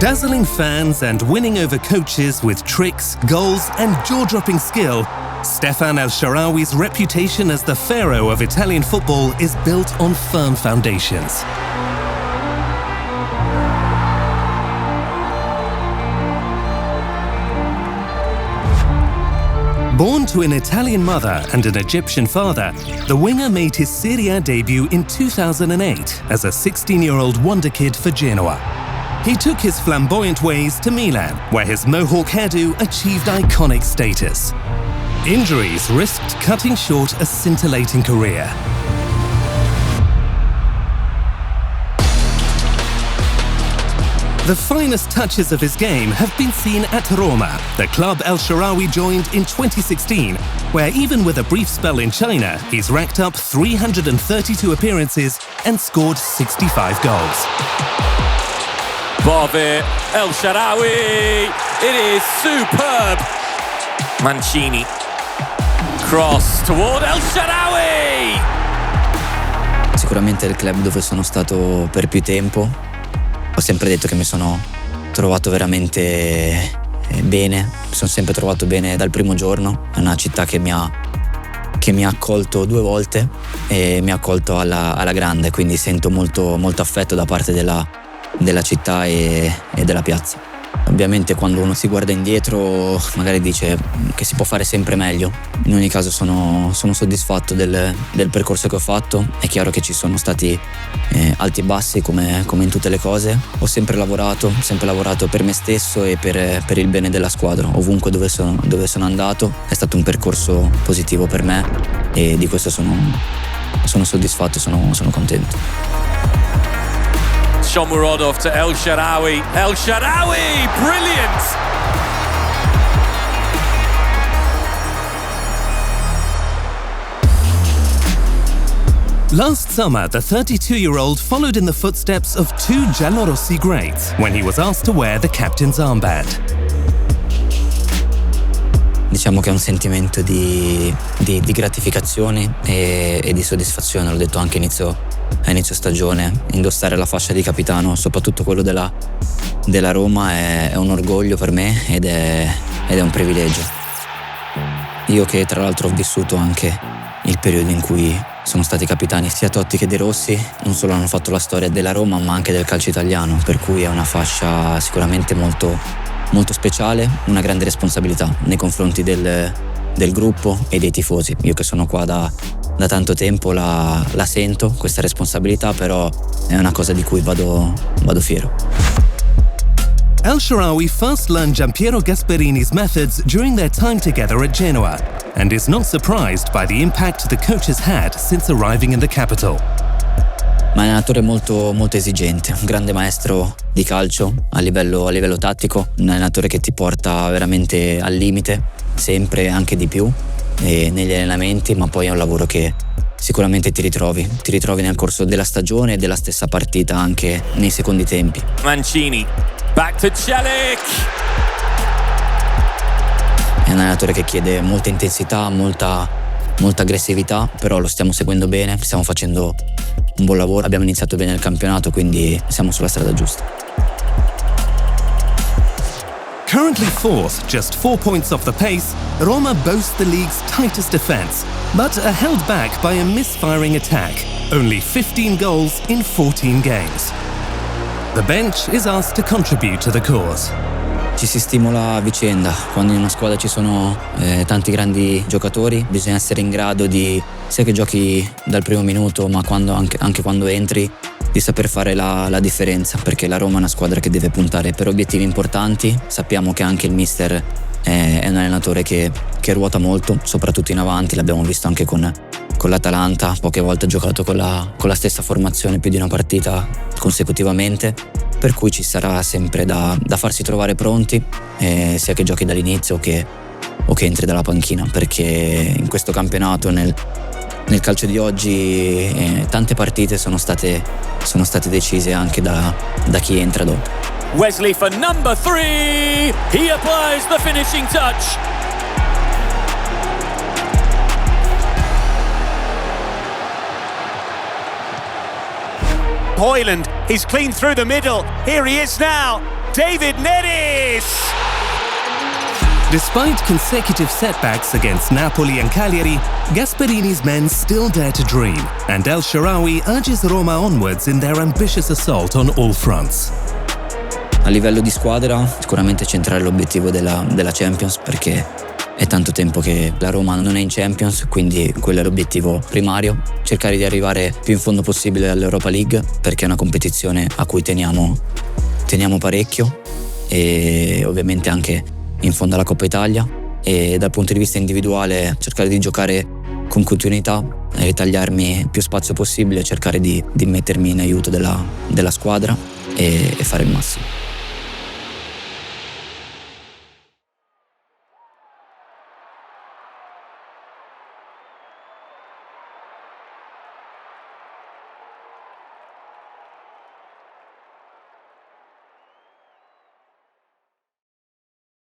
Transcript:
Dazzling fans and winning over coaches with tricks, goals and jaw-dropping skill, Stephan El Shaarawy's reputation as the Pharaoh of Italian football is built on firm foundations. Born to an Italian mother and an Egyptian father, the winger made his Serie A debut in 2008 as a 16-year-old wonder kid for Genoa. He took his flamboyant ways to Milan, where his mohawk hairdo achieved iconic status. Injuries risked cutting short a scintillating career. The finest touches of his game have been seen at Roma, the club El Shaarawy joined in 2016, where even with a brief spell in China, he's racked up 332 appearances and scored 65 goals. Bove, El Shaarawy, it is superb. Mancini, cross toward El Shaarawy. Sicuramente è il club dove sono stato per più tempo. Ho sempre detto che mi sono trovato veramente bene, mi sono sempre trovato bene dal primo giorno. È una città che mi ha accolto 2 volte e mi ha accolto alla grande, quindi sento molto affetto da parte della città e della piazza. Ovviamente quando uno si guarda indietro magari dice che si può fare sempre meglio. In ogni caso sono soddisfatto del percorso che ho fatto. È chiaro che ci sono stati alti e bassi come in tutte le cose. Ho sempre lavorato per me stesso e per il bene della squadra. Ovunque dove sono andato è stato un percorso positivo per me e di questo sono soddisfatto e sono contento. Shomurodov to El Shaarawy. El Shaarawy, brilliant! Last summer, the 32-year-old followed in the footsteps of 2 Giallorossi greats when he was asked to wear the captain's armband. Diciamo che è un sentimento di gratificazione e di soddisfazione, l'ho detto anche a inizio stagione. Indossare la fascia di capitano, soprattutto quello della Roma, è un orgoglio per me ed è un privilegio. Io che tra l'altro ho vissuto anche il periodo in cui sono stati capitani sia Totti che De Rossi, non solo hanno fatto la storia della Roma ma anche del calcio italiano, per cui è una fascia sicuramente molto speciale, una grande responsabilità nei confronti del gruppo e dei tifosi. Io che sono qua da tanto tempo la sento questa responsabilità, però è una cosa di cui vado fiero. El Shaarawy first learned Giampiero Gasperini's methods during their time together at Genoa and is not surprised by the impact the coach has had since arriving in the capital. Ma è un allenatore molto esigente, un grande maestro di calcio a livello tattico, un allenatore che ti porta veramente al limite, sempre anche di più negli allenamenti, ma poi è un lavoro che sicuramente ti ritrovi nel corso della stagione e della stessa partita anche nei secondi tempi. Mancini, back to Celik. È un allenatore che chiede molta intensità, molta aggressività, però lo stiamo seguendo bene, stiamo facendo un buon lavoro, abbiamo iniziato bene il campionato, quindi siamo sulla strada giusta. Currently 4th, just 4 points off the pace, Roma boasts the league's tightest defence, but are held back by a misfiring attack. Only 15 goals in 14 games. The bench is asked to contribute to the cause. Ci si stimola a vicenda. Quando in una squadra ci sono tanti grandi giocatori, bisogna essere in grado di, sia che giochi dal primo minuto, ma anche quando entri, di saper fare la differenza, perché la Roma è una squadra che deve puntare per obiettivi importanti. Sappiamo che anche il mister è un allenatore che ruota molto, soprattutto in avanti, l'abbiamo visto anche con l'Atalanta, poche volte ha giocato con la stessa formazione più di una partita consecutivamente, per cui ci sarà sempre da farsi trovare pronti, sia che giochi dall'inizio o che entri dalla panchina, perché in questo campionato, nel calcio di oggi, tante partite sono state decise anche da chi entra dopo. Wesley for number 3. He applies the finishing touch. Højlund, he's clean through the middle. Here he is now. David Neres! Despite consecutive setbacks against Napoli and Cagliari, Gasperini's men still dare to dream, and El Shaarawy urges Roma onwards in their ambitious assault on all fronts. A livello di squadra sicuramente centrare l'obiettivo della Champions, perché è tanto tempo che la Roma non è in Champions, quindi quello è l'obiettivo primario. Cercare di arrivare più in fondo possibile all'Europa League, perché è una competizione a cui teniamo parecchio, e ovviamente anche in fondo alla Coppa Italia. E dal punto di vista individuale cercare di giocare con continuità, ritagliarmi più spazio possibile, cercare di mettermi in aiuto della squadra e fare il massimo.